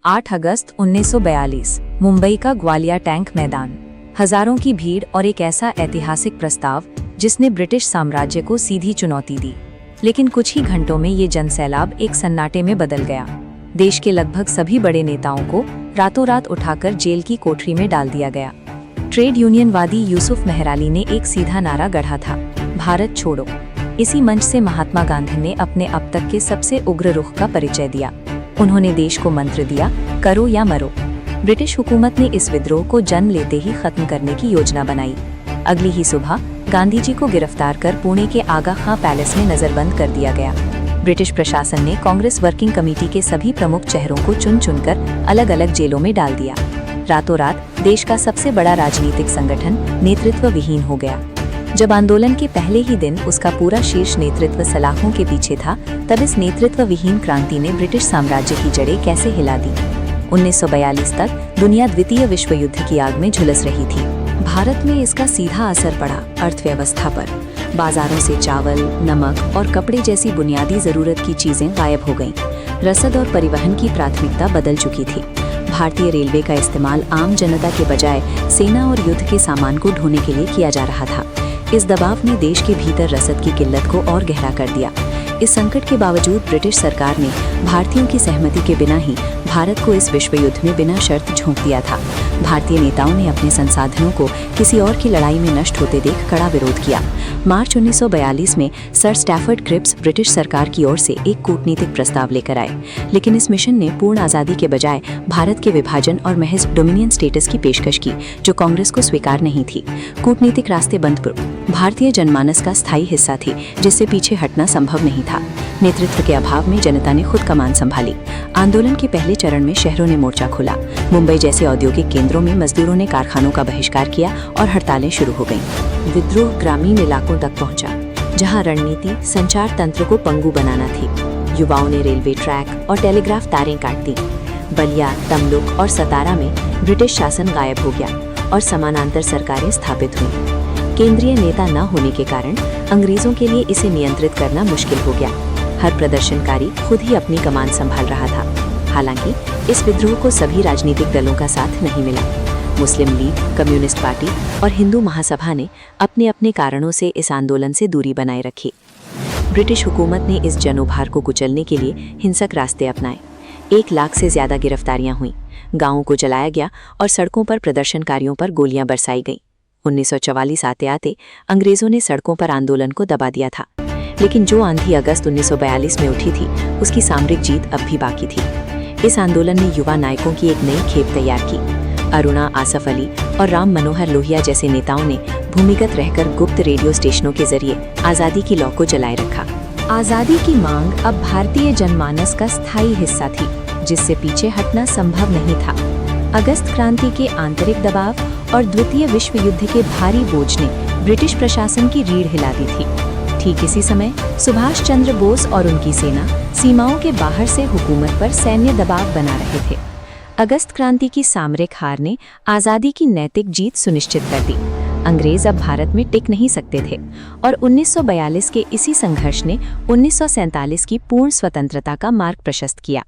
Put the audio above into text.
8 अगस्त 1942 मुंबई का ग्वालियर टैंक मैदान। हजारों की भीड़ और एक ऐसा ऐतिहासिक प्रस्ताव जिसने ब्रिटिश साम्राज्य को सीधी चुनौती दी। लेकिन कुछ ही घंटों में ये जनसैलाब एक सन्नाटे में बदल गया। देश के लगभग सभी बड़े नेताओं को रातों रात उठाकर जेल की कोठरी में डाल दिया गया। ट्रेड यूनियनवादी यूसुफ मेहराली ने एक सीधा नारा गढ़ा था, भारत छोड़ो। इसी मंच से महात्मा गांधी ने अपने अब तक के सबसे उग्र रुख का परिचय दिया। उन्होंने देश को मंत्र दिया, करो या मरो। ब्रिटिश हुकूमत ने इस विद्रोह को जन्म लेते ही खत्म करने की योजना बनाई। अगली ही सुबह गांधी जी को गिरफ्तार कर पुणे के आगा खां पैलेस में नजरबंद कर दिया गया। ब्रिटिश प्रशासन ने कांग्रेस वर्किंग कमेटी के सभी प्रमुख चेहरों को चुन चुनकर अलग अलग जेलों में डाल दिया। रातों रात देश का सबसे बड़ा राजनीतिक संगठन नेतृत्व विहीन हो गया। जब आंदोलन के पहले ही दिन उसका पूरा शीर्ष नेतृत्व सलाखों के पीछे था, तब इस नेतृत्व विहीन क्रांति ने ब्रिटिश साम्राज्य की जड़ें कैसे हिला दी। 1942 तक दुनिया द्वितीय विश्व युद्ध की आग में झुलस रही थी। भारत में इसका सीधा असर पड़ा अर्थव्यवस्था पर। बाजारों से चावल, नमक और कपड़े जैसी बुनियादी जरूरत की चीजें गायब हो गईं। रसद और परिवहन की प्राथमिकता बदल चुकी थी। भारतीय रेलवे का इस्तेमाल आम जनता के बजाय सेना और युद्ध के सामान को ढोने के लिए किया जा रहा था। इस दबाव ने देश के भीतर रसद की किल्लत को और गहरा कर दिया। इस संकट के बावजूद ब्रिटिश सरकार ने भारतीयों की सहमति के बिना ही भारत को इस विश्व युद्ध में बिना शर्त झोंक दिया था। भारतीय नेताओं ने अपने संसाधनों को किसी और की लड़ाई में नष्ट होते देख कड़ा विरोध किया। मार्च 1942 में सर स्टैफर्ड क्रिप्स ब्रिटिश सरकार की ओर से एक कूटनीतिक प्रस्ताव लेकर आए, लेकिन इस मिशन ने पूर्ण आज़ादी के बजाय भारत के विभाजन और महज डोमिनियन स्टेटस की पेशकश की, जो कांग्रेस को स्वीकार नहीं थी। कूटनीतिक रास्ते बंद भारतीय जनमानस का स्थायी हिस्सा थी, जिससे पीछे हटना संभव नहीं था। नेतृत्व के अभाव में जनता ने खुद कमान संभाली। आंदोलन के पहले चरण में शहरों ने मोर्चा खोला। मुंबई जैसे औद्योगिक केंद्रों में मजदूरों ने कारखानों का बहिष्कार किया और हड़तालें शुरू हो गईं। विद्रोह ग्रामीण इलाकों तक पहुंचा, जहां रणनीति संचार तंत्र को पंगु बनाना थी। युवाओं ने रेलवे ट्रैक और टेलीग्राफ तारें काट दी। बलिया, तमलुक और सतारा में ब्रिटिश शासन गायब हो गया और समानांतर सरकारें स्थापित हुईं। केंद्रीय नेता न होने के कारण अंग्रेजों के लिए इसे नियंत्रित करना मुश्किल हो गया। हर प्रदर्शनकारी खुद ही अपनी कमान संभाल रहा था। हालांकि इस विद्रोह को सभी राजनीतिक दलों का साथ नहीं मिला। मुस्लिम लीग, कम्युनिस्ट पार्टी और हिंदू महासभा ने अपने अपने कारणों से इस आंदोलन से दूरी बनाए रखी। ब्रिटिश हुकूमत ने इस जनउभार को कुचलने के लिए हिंसक रास्ते अपनाए। 1 लाख से ज्यादा गिरफ्तारियां हुईं, गांवों को जलाया गया और सड़कों पर प्रदर्शनकारियों पर गोलियां बरसाई गईं। 1944 आते आते अंग्रेजों ने सड़कों पर आंदोलन को दबा दिया था, लेकिन जो आंधी अगस्त 1942 में उठी थी, उसकी सामरिक जीत अब भी बाकी थी। इस आंदोलन ने युवा नायकों की एक नई खेप तैयार की। अरुणा, आसफ अली और राम मनोहर लोहिया जैसे नेताओं ने भूमिगत रहकर गुप्त रेडियो स्टेशनों के जरिए आज़ादी की लौ को जलाए रखा। आज़ादी की मांग अब भारतीय जनमानस का स्थायी हिस्सा थी, जिससे पीछे हटना संभव नहीं था। अगस्त क्रांति के आंतरिक दबाव और द्वितीय विश्व युद्ध के भारी बोझ ने ब्रिटिश प्रशासन की रीढ़ हिला दी थी। ठीक इसी समय सुभाष चंद्र बोस और उनकी सेना सीमाओं के बाहर से हुकूमत पर सैन्य दबाव बना रहे थे। अगस्त क्रांति की सामरिक हार ने आज़ादी की नैतिक जीत सुनिश्चित कर दी। अंग्रेज अब भारत में टिक नहीं सकते थे और 1942 के इसी संघर्ष ने 1947 की पूर्ण स्वतंत्रता का मार्ग प्रशस्त किया।